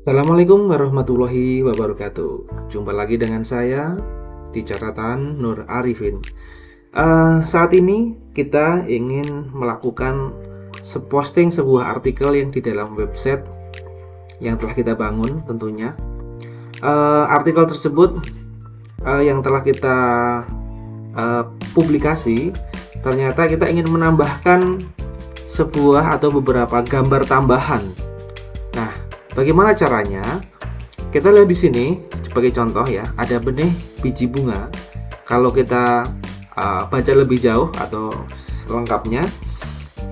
Assalamualaikum warahmatullahi wabarakatuh. Jumpa lagi dengan saya di catatan Nur Arifin. Saat ini kita ingin melakukan posting sebuah artikel yang di dalam website yang telah kita bangun tentunya. Artikel tersebut yang telah kita publikasi, ternyata kita ingin menambahkan sebuah atau beberapa gambar tambahan. Nah, bagaimana caranya? Kita lihat di sini sebagai contoh ya, ada benih biji bunga. Kalau kita baca lebih jauh atau lengkapnya,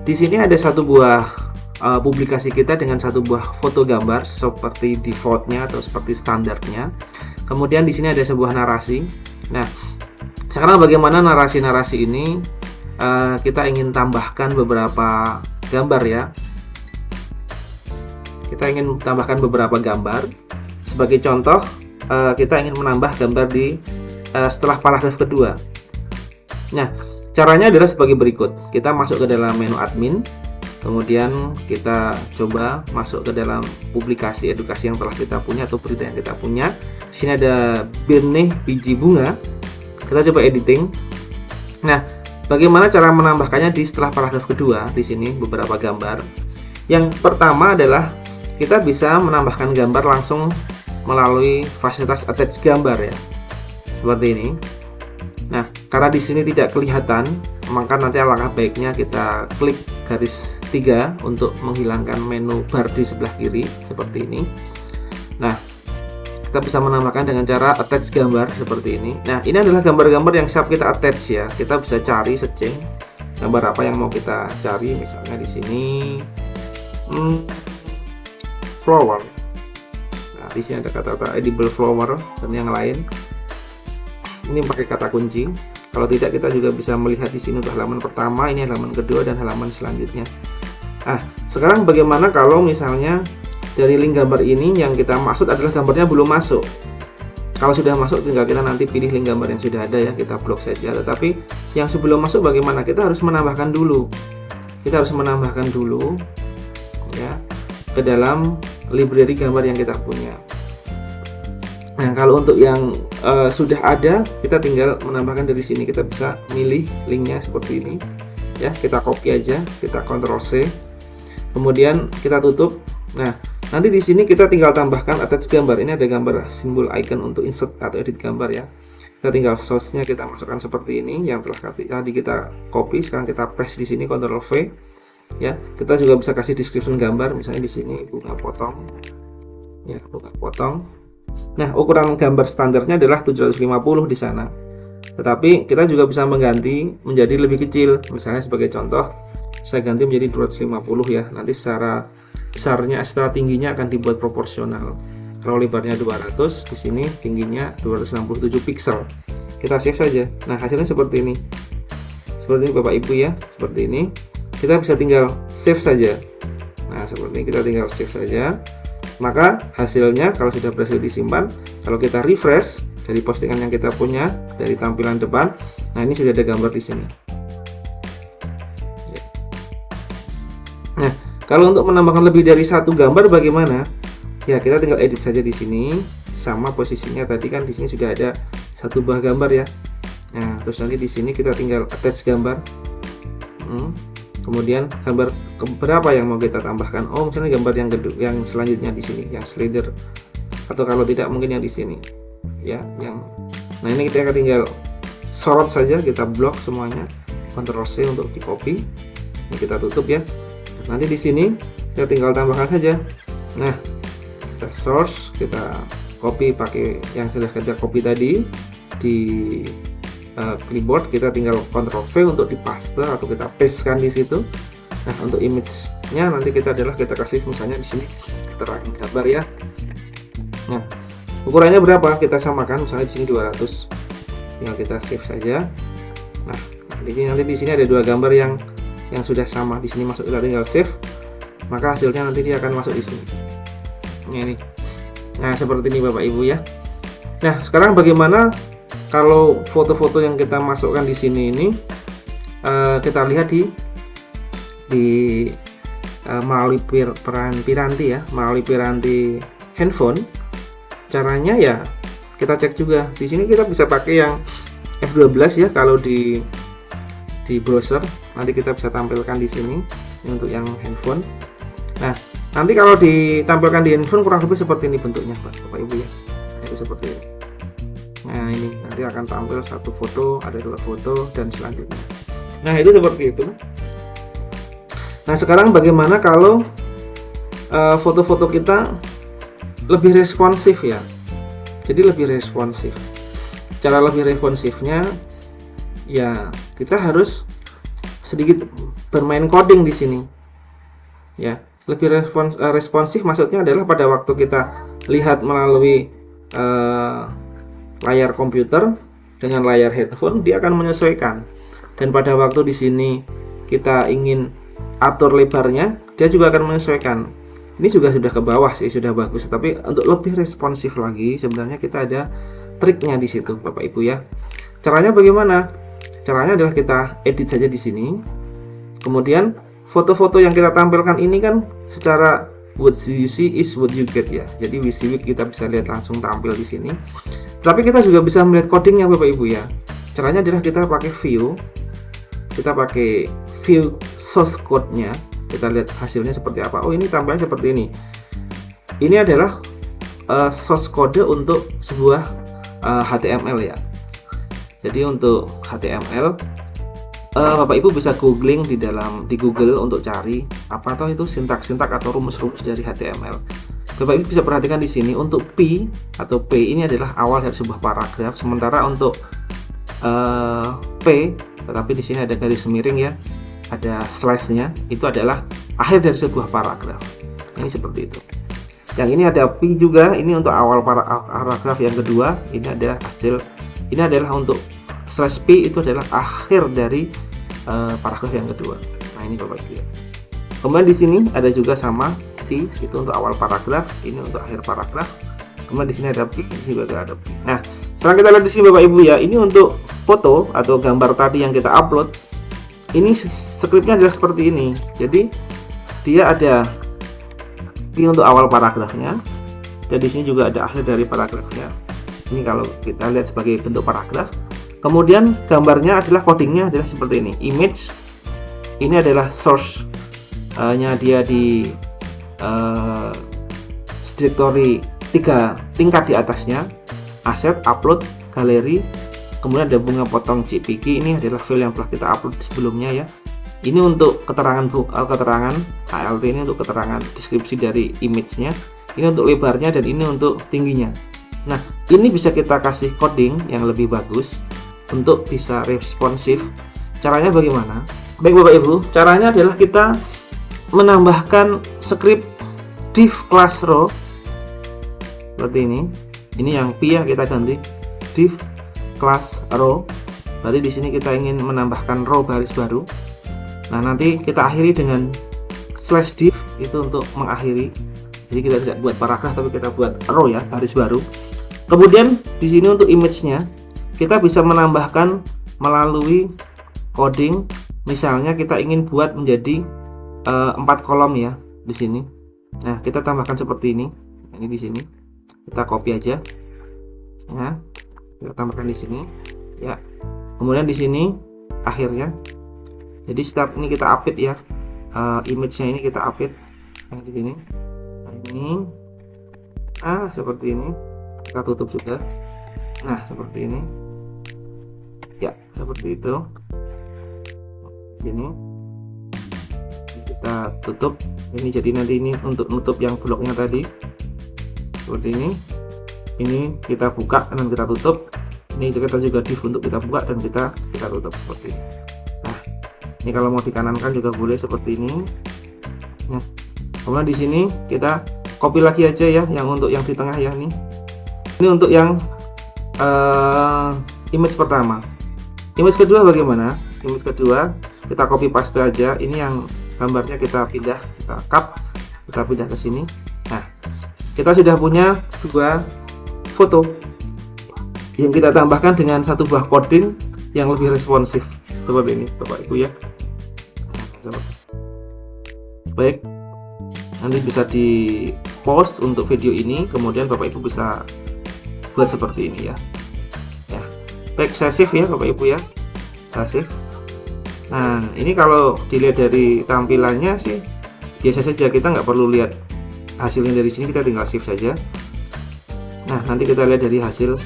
di sini ada satu buah publikasi kita dengan satu buah foto gambar seperti defaultnya atau seperti standarnya. Kemudian di sini ada sebuah narasi. Nah, sekarang bagaimana narasi-narasi ini kita ingin tambahkan beberapa gambar ya. Kita ingin tambahkan beberapa gambar. Sebagai contoh, kita ingin menambah gambar di setelah paragraf kedua. Nah, caranya adalah sebagai berikut. Kita masuk ke dalam menu admin, kemudian kita coba masuk ke dalam publikasi edukasi yang telah kita punya atau berita yang kita punya. Di sini ada benih biji bunga. Kita coba editing. Nah, bagaimana cara menambahkannya di setelah paragraf kedua? Di sini beberapa gambar. Yang pertama adalah kita bisa menambahkan gambar langsung melalui fasilitas attach gambar ya, seperti ini. Nah, karena di sini tidak kelihatan, maka nanti alangkah baiknya kita klik garis 3 untuk menghilangkan menu bar di sebelah kiri seperti ini. Nah, kita bisa menambahkan dengan cara attach gambar seperti ini. Nah, ini adalah gambar-gambar yang siap kita attach ya. Kita bisa cari searching gambar apa yang mau kita cari, misalnya di sini flower. Nah, di sini ada kata-kata edible flower dan yang lain. Ini pakai kata kunci. Kalau tidak, kita juga bisa melihat di sini untuk halaman pertama, ini halaman kedua dan halaman selanjutnya. Nah, sekarang bagaimana kalau misalnya dari link gambar ini yang kita maksud adalah gambarnya belum masuk? Kalau sudah masuk, tinggal kita nanti pilih link gambar yang sudah ada ya, kita blok saja. Tetapi yang sebelum masuk bagaimana? Kita harus menambahkan dulu. Kita harus menambahkan dulu ya ke dalam library gambar yang kita punya. Nah, kalau untuk yang sudah ada, kita tinggal menambahkan dari sini. Kita bisa milih linknya seperti ini ya, kita copy aja, kita Ctrl C, kemudian kita tutup. Nah, nanti di sini kita tinggal tambahkan attach gambar. Ini ada gambar simbol icon untuk insert atau edit gambar ya. Kita tinggal source-nya kita masukkan seperti ini yang telah tadi kita copy. Sekarang kita paste di sini, Ctrl V. Ya, kita juga bisa kasih description gambar, misalnya di sini bunga potong. Ya, bunga potong. Nah, ukuran gambar standarnya adalah 750 di sana. Tetapi kita juga bisa mengganti menjadi lebih kecil. Misalnya sebagai contoh, saya ganti menjadi 250 ya. Nanti secara besarnya, secara tingginya akan dibuat proporsional. Kalau lebarnya 200, di sini tingginya 267 pixel. Kita save saja. Nah, hasilnya seperti ini. Seperti ini Bapak Ibu ya, seperti ini. Kita bisa tinggal save saja. Nah, seperti ini kita tinggal save saja. Maka hasilnya kalau sudah berhasil disimpan, kalau kita refresh dari postingan yang kita punya dari tampilan depan, nah ini sudah ada gambar di sini. Nah, kalau untuk menambahkan lebih dari satu gambar bagaimana? Ya, kita tinggal edit saja di sini. Sama posisinya tadi kan di sini sudah ada satu buah gambar ya. Nah, terus nanti di sini kita tinggal attach gambar. Kemudian gambar berapa yang mau kita tambahkan? Oh, misalnya gambar yang selanjutnya di sini, yang slider. Atau kalau tidak mungkin yang di sini. Ya, nah ini kita tinggal sorot saja, kita blok semuanya. Ctrl C untuk di copy. Ini kita tutup ya. Nanti di sini kita tinggal tambahkan saja. Nah, kita source, kita copy pakai yang sudah kita copy tadi di clipboard. Kita tinggal Ctrl V untuk dipaste atau kita pastekan di situ. Nah, untuk image-nya nanti kita kasih misalnya di sini keterangan gambar ya. Nah, ukurannya berapa? Kita samakan misalnya di sini 200. Tinggal kita save saja. Nah, nanti di sini ada dua gambar yang sudah sama. Di sini masuk, kita tinggal save. Maka hasilnya nanti dia akan masuk di sini. Ini. Nah, seperti ini Bapak Ibu ya. Nah, sekarang bagaimana kalau foto-foto yang kita masukkan di sini ini kita lihat di melalui piranti ya, melalui piranti handphone, caranya ya kita cek juga. Di sini kita bisa pakai yang F12 ya kalau di browser. Nanti kita bisa tampilkan di sini. Ini untuk yang handphone. Nah, nanti kalau ditampilkan di handphone kurang lebih seperti ini bentuknya, Bapak Ibu ya. Itu seperti ini. Nah, ini nanti akan tampil satu foto, ada 2 foto dan selanjutnya. Nah, itu seperti itu. Nah, sekarang bagaimana kalau foto-foto kita lebih responsif ya? Jadi lebih responsif. Cara lebih responsifnya ya kita harus sedikit bermain coding di sini. Ya, lebih responsif maksudnya adalah pada waktu kita lihat melalui layar komputer dengan layar handphone, dia akan menyesuaikan. Dan pada waktu di sini kita ingin atur lebarnya, dia juga akan menyesuaikan. Ini juga sudah ke bawah sih, sudah bagus. Tapi untuk lebih responsif lagi, sebenarnya kita ada triknya di situ, Bapak Ibu ya. Caranya bagaimana? Caranya adalah kita edit saja di sini. Kemudian foto-foto yang kita tampilkan ini kan secara what you see is what you get ya. Jadi WYSIWYG kita bisa lihat langsung tampil di sini. Tapi kita juga bisa melihat codingnya, Bapak Ibu ya. Caranya adalah kita pakai view. Kita pakai view source code-nya. Kita lihat hasilnya seperti apa. Oh, ini tampilannya seperti ini. Ini adalah source code untuk sebuah HTML ya. Jadi untuk HTML Bapak Ibu bisa googling di Google untuk cari apa atau itu sintak-sintak atau rumus-rumus dari HTML. Bapak Ibu bisa perhatikan di sini untuk P atau P ini adalah awal dari sebuah paragraf, sementara untuk P, tetapi di sini ada garis miring ya, ada slash-nya, itu adalah akhir dari sebuah paragraf. Ini seperti itu. Yang ini ada P juga, ini untuk awal paragraf yang kedua, ini ada hasil. Ini adalah untuk slash P, itu adalah akhir dari paragraf yang kedua. Nah, ini Bapak Ibu ya. Kemudian di sini ada juga sama P, itu untuk awal paragraf, ini untuk akhir paragraf. Kemudian di sini ada P, di sini juga ada P. Nah, sekarang kita lihat di sini Bapak Ibu ya, ini untuk foto atau gambar tadi yang kita upload. Ini skripnya adalah seperti ini. Jadi dia ada P untuk awal paragrafnya, dan di sini juga ada akhir dari paragrafnya. Ini kalau kita lihat sebagai bentuk paragraf. Kemudian gambarnya adalah codingnya adalah seperti ini. Image ini adalah source-nya dia di directory 3 tingkat di atasnya. Asset, upload, galeri, kemudian ada bunga potong JPG. Ini adalah file yang telah kita upload sebelumnya ya. Ini untuk keterangan HLT, ini untuk keterangan deskripsi dari image-nya. Ini untuk lebarnya dan ini untuk tingginya. Nah, ini bisa kita kasih coding yang lebih bagus untuk bisa responsif. Caranya bagaimana? Baik Bapak Ibu, caranya adalah kita menambahkan script div class row seperti ini. Ini yang P ya, kita ganti div class row. Berarti di sini kita ingin menambahkan row baris baru. Nah, nanti kita akhiri dengan slash div, itu untuk mengakhiri. Jadi kita tidak buat paragraf tapi kita buat row ya, baris baru. Kemudian di sini untuk image-nya kita bisa menambahkan melalui coding. Misalnya kita ingin buat menjadi 4 kolom ya di sini. Nah, kita tambahkan seperti ini. Ini di sini. Kita copy aja. Nah, kita tambahkan di sini. Ya. Kemudian di sini akhirnya. Jadi step ini kita update ya. Image-nya ini kita update yang di sini. Nah, ini. Seperti ini. Kita tutup juga. Nah, seperti ini. Ya, seperti itu. Sini kita tutup. Ini jadi nanti ini untuk nutup yang bloknya tadi. Seperti ini kita buka dan kita tutup. Ini kita juga div untuk kita buka dan kita tutup seperti ini. Nah, ini kalau mau dikanankan juga boleh seperti ini. Nah, kemudian di sini kita copy lagi aja ya, yang untuk yang di tengah ya, ini untuk yang image pertama. Image kedua bagaimana? Image kedua kita copy paste aja. Ini yang gambarnya kita pindah, kita cut, kita pindah ke sini. Nah, kita sudah punya 2 foto yang kita tambahkan dengan satu buah coding yang lebih responsif seperti ini Bapak Ibu ya. Baik, nanti bisa pause untuk video ini, kemudian Bapak Ibu bisa buat seperti ini ya. Baik, saya save ya Bapak Ibu ya, saya save. Nah, ini kalau dilihat dari tampilannya sih biasa saja, kita nggak perlu lihat hasilnya dari sini, kita tinggal save saja. Nah, nanti kita lihat dari hasil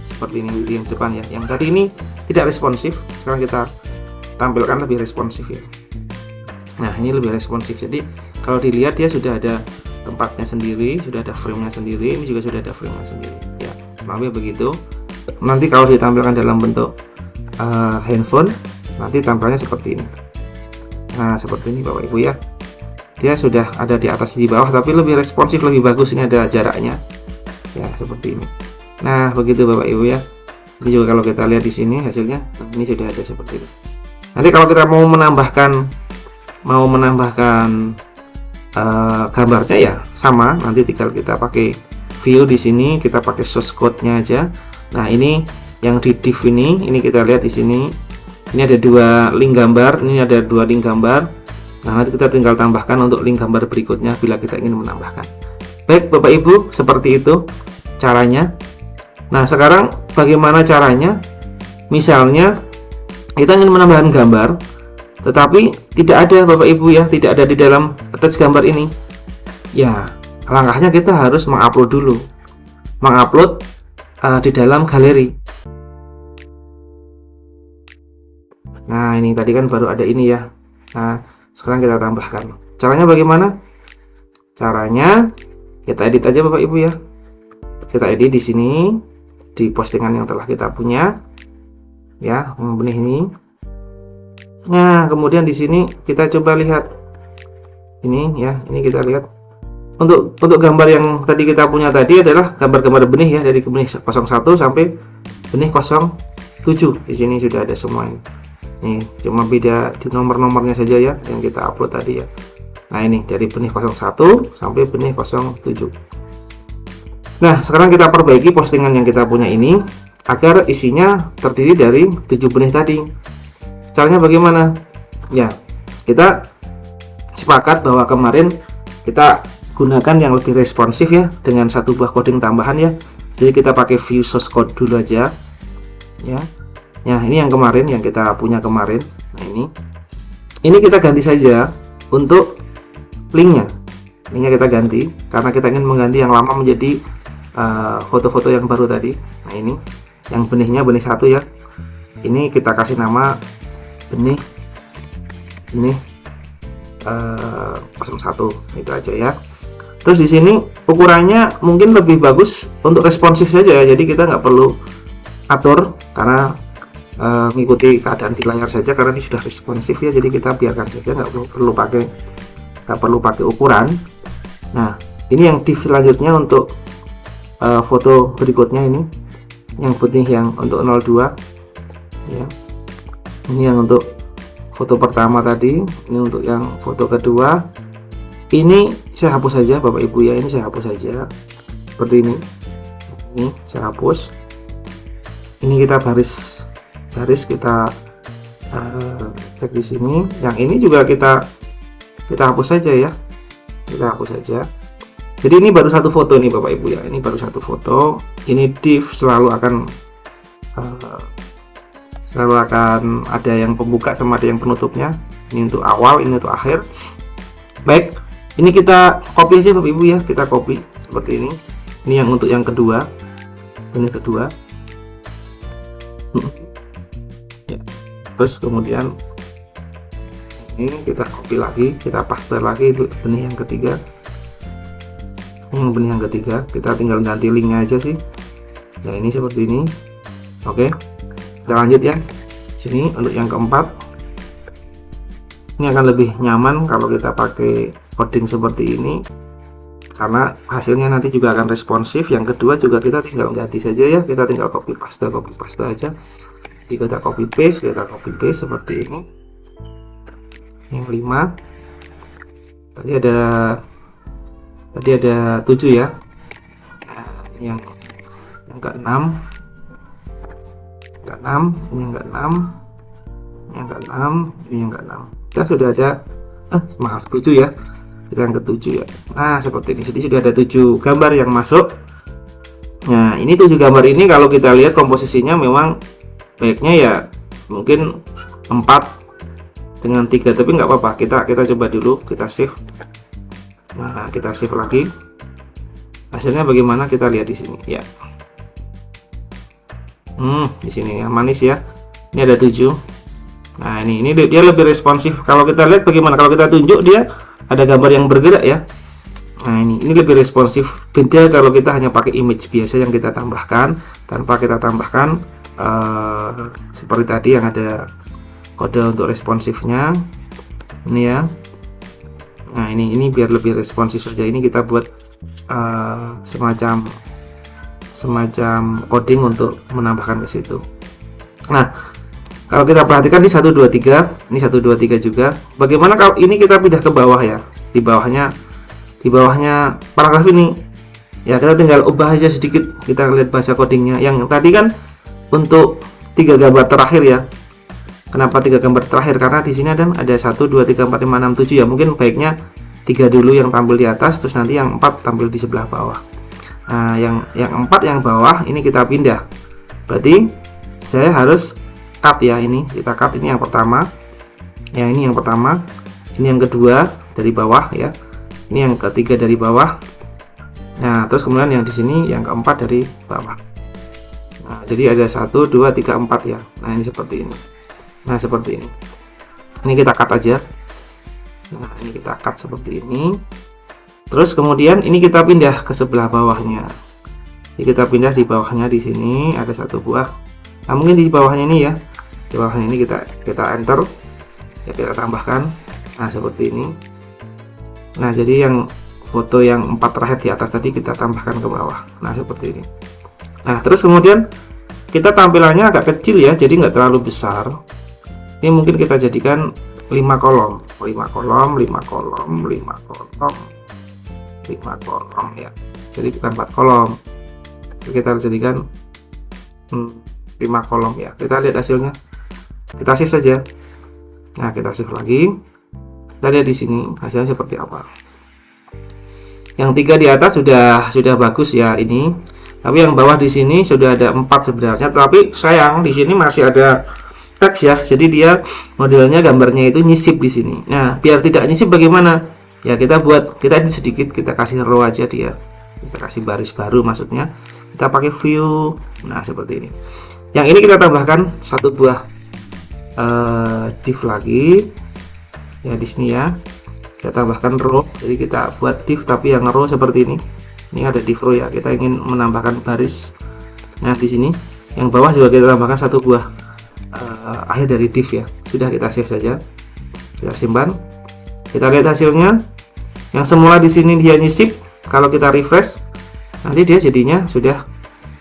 seperti ini di yang depan ya. Yang tadi ini tidak responsif, sekarang kita tampilkan lebih responsif ya. Nah, ini lebih responsif. Jadi kalau dilihat dia sudah ada tempatnya sendiri, sudah ada frame-nya sendiri, ini juga sudah ada frame-nya sendiri ya. Lebih begitu. Nanti kalau ditampilkan dalam bentuk handphone, nanti tampilnya seperti ini. Nah, seperti ini Bapak Ibu ya. Dia sudah ada di atas di bawah, tapi lebih responsif, lebih bagus. Ini ada jaraknya ya, seperti ini. Nah, begitu Bapak Ibu ya. Ini juga kalau kita lihat di sini hasilnya, ini sudah ada seperti ini. Nanti kalau kita mau menambahkan gambarnya ya sama, nanti tinggal kita pakai view di sini, kita pakai source code-nya aja. Nah, ini yang di div ini kita lihat di sini. Ini ada 2 link gambar, ini ada 2 link gambar. Nah, nanti kita tinggal tambahkan untuk link gambar berikutnya bila kita ingin menambahkan. Baik Bapak Ibu, seperti itu caranya. Nah, sekarang bagaimana caranya? Misalnya kita ingin menambahkan gambar, tetapi tidak ada Bapak Ibu ya, tidak ada di dalam attach gambar ini. Ya, langkahnya kita harus mengupload dulu. Mengupload di dalam galeri. Nah, ini tadi kan baru ada ini ya. Nah, sekarang kita tambahkan. Caranya bagaimana? Caranya kita edit aja Bapak Ibu ya. Kita edit di sini di postingan yang telah kita punya ya, yang benih ini. Nah, kemudian di sini kita coba lihat ini ya. Ini kita lihat untuk gambar yang tadi kita punya tadi adalah gambar-gambar benih ya, dari benih 01 sampai benih 07. Di sini sudah ada semua ini. Nih, cuma beda di nomor-nomornya saja ya yang kita upload tadi ya. Nah, ini dari benih 01 sampai benih 07. Nah, sekarang kita perbaiki postingan yang kita punya ini agar isinya terdiri dari 7 benih tadi. Caranya bagaimana? Ya, kita sepakat bahwa kemarin kita gunakan yang lebih responsif ya, dengan 1 buah coding tambahan ya. Jadi kita pakai view source code dulu aja ya. Nah, ini yang kemarin yang kita punya kemarin. Nah, ini kita ganti saja untuk linknya kita ganti karena kita ingin mengganti yang lama menjadi foto-foto yang baru tadi. Nah, ini yang benihnya benih 1 ya, ini kita kasih nama benih 01, itu aja ya. Terus di sini ukurannya mungkin lebih bagus untuk responsif saja ya, jadi kita nggak perlu atur karena mengikuti keadaan di layar saja karena ini sudah responsif ya, jadi kita biarkan saja, nggak perlu pakai ukuran. Nah, ini yang div selanjutnya untuk foto berikutnya, ini yang benih yang untuk 02 ya. Ini yang untuk foto pertama tadi, ini untuk yang foto kedua. Ini saya hapus saja Bapak Ibu ya, ini saya hapus saja seperti ini. Ini saya hapus. Ini kita baris kita cek di sini. Yang ini juga kita hapus saja ya, kita hapus saja. Jadi ini baru 1 foto nih Bapak Ibu ya, ini baru 1 foto. Ini div selalu akan ada yang pembuka sama ada yang penutupnya. Ini untuk awal, ini untuk akhir. Baik, ini kita copy aja Bapak Ibu ya, kita copy seperti ini. Ini yang untuk yang kedua, ini kedua ya. Terus kemudian ini kita copy lagi, kita paste lagi benih yang ketiga. Benih yang ketiga kita tinggal ganti linknya aja sih ya, ini seperti ini. Oke, kita lanjut ya. Sini untuk yang keempat, ini akan lebih nyaman kalau kita pakai coding seperti ini karena hasilnya nanti juga akan responsif. Yang kedua juga kita tinggal ganti saja ya, kita tinggal copy paste aja. Jadi kita copy paste seperti ini. Yang 5 tadi ada 7 ya. Nah, yang ke-6, ini yang ke-6, ini yang ke-6. Kita sudah ada 7 ya. Kita yang ke-7 ya. Nah, seperti ini. Jadi sudah ada 7 gambar yang masuk. Nah, ini 7 gambar ini kalau kita lihat komposisinya memang baiknya ya mungkin 4 dengan 3, tapi nggak apa-apa. Kita coba dulu, kita save. Nah, kita save lagi. Hasilnya bagaimana kita lihat di sini ya. Di sini ya, manis ya. Ini ada 7. Nah, ini dia lebih responsif. Kalau kita lihat bagaimana kalau kita tunjuk, dia ada gambar yang bergerak ya. Nah, ini lebih responsif. Beda kalau kita hanya pakai image biasa yang kita tambahkan tanpa kita tambahkan seperti tadi yang ada kode untuk responsifnya. Ini ya. Nah, ini biar lebih responsif saja. Ini kita buat semacam coding untuk menambahkan ke situ. Nah, kalau kita perhatikan di 1 2 3, ini 1 2 3 juga. Bagaimana kalau ini kita pindah ke bawah ya? Di bawahnya paragraf ini. Ya, kita tinggal ubah aja sedikit. Kita lihat bahasa codingnya. Yang tadi kan untuk 3 gambar terakhir ya. Kenapa 3 gambar terakhir? Karena di sini ada 1 2 3 4 5 6 7 ya. Mungkin baiknya 3 dulu yang tampil di atas, terus nanti yang 4 tampil di sebelah bawah. Nah, yang 4 yang bawah ini kita pindah. Berarti saya harus cut ya, ini kita cut. Ini yang pertama ya, ini yang pertama, ini yang kedua dari bawah ya, ini yang ketiga dari bawah. Nah, terus kemudian yang di sini yang keempat dari bawah. Nah, jadi ada 1 2 3 4 ya. Nah, ini seperti ini. Nah, seperti ini. Ini kita cut aja. Nah, ini kita cut seperti ini. Terus kemudian ini kita pindah ke sebelah bawahnya. Jadi kita pindah di bawahnya, di sini ada 1 buah. Nah, mungkin di bawahnya ini ya, di bawahnya ini kita enter ya, kita tambahkan. Nah, seperti ini. Nah, jadi yang foto yang 4 terakhir di atas tadi kita tambahkan ke bawah. Nah, seperti ini. Nah, terus kemudian kita tampilannya agak kecil ya, jadi nggak terlalu besar. Ini mungkin kita jadikan 5 kolom, 5 kolom, 5 kolom, 5 kolom, 5 kolom ya. Jadi bukan 4 kolom. Kita jadikan 5 kolom ya. Kita lihat hasilnya. Kita save saja. Nah, kita save lagi. Kita lihat di sini hasilnya seperti apa. Yang 3 di atas sudah bagus ya ini. Tapi yang bawah di sini sudah ada 4 sebenarnya, tapi sayang di sini masih ada teks ya. Jadi dia modelnya gambarnya itu nyisip di sini. Nah, biar tidak nyisip bagaimana? Ya, kita ini sedikit, kita kasih row aja dia. Kita kasih baris baru maksudnya. Kita pakai view. Nah, seperti ini. Yang ini kita tambahkan 1 buah div lagi ya di sini ya. Kita tambahkan row. Jadi kita buat div tapi yang row seperti ini. Ini ada div row ya. Kita ingin menambahkan baris. Nah, di sini yang bawah juga kita tambahkan 1 buah akhir dari div ya. Sudah, kita save saja. Kita simpan. Kita lihat hasilnya. Yang semula di sini dia nyisip. Kalau kita refresh, nanti dia jadinya sudah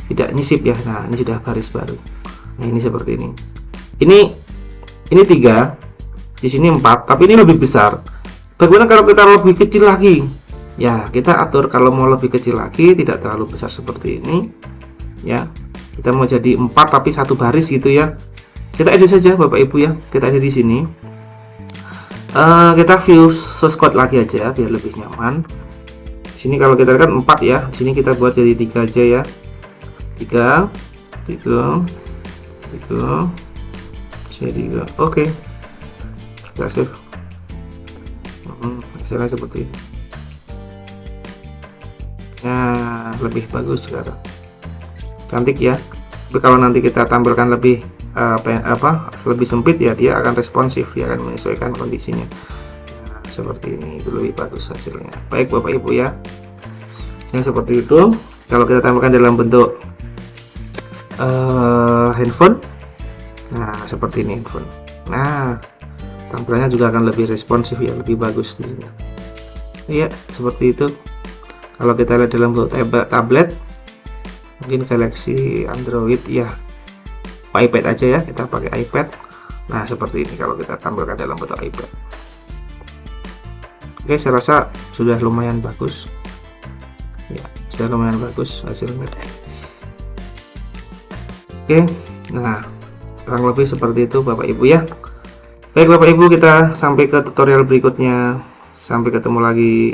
tidak nyisip ya. Nah, ini sudah baris baru. Nah, ini seperti ini. Ini 3, di sini 4, tapi ini lebih besar. Bagaimana kalau kita lebih kecil lagi? Ya, kita atur kalau mau lebih kecil lagi, tidak terlalu besar seperti ini. Ya, kita mau jadi 4 tapi 1 baris gitu ya. Kita edit saja Bapak Ibu ya. Kita edit di sini. Kita view source code lagi aja biar lebih nyaman. Di sini kalau kita lihat 4 ya. Di sini kita buat jadi 3 aja ya. 3 oke. Kita save. Hasilnya seperti ini. Nah, lebih bagus sekarang, cantik ya. Tapi kalau nanti kita tampilkan lebih lebih sempit ya, dia akan responsif, dia akan menyesuaikan kondisinya. Nah, seperti ini itu lebih bagus hasilnya. Baik Bapak Ibu ya, yang seperti itu. Kalau kita tampilkan dalam bentuk handphone, nah seperti ini handphone. Nah, tampilannya juga akan lebih responsif ya, lebih bagus di sini. Iya, seperti itu. Kalau kita lihat dalam bentuk tablet, mungkin Galaxy Android ya, iPad aja ya, kita pakai iPad. Nah, seperti ini kalau kita tampilkan dalam bentuk iPad. Oke, saya rasa sudah lumayan bagus. Ya, sudah lumayan bagus hasilnya. Oke, nah kurang lebih seperti itu Bapak Ibu ya. Baik Bapak Ibu, kita sampai ke tutorial berikutnya. Sampai ketemu lagi.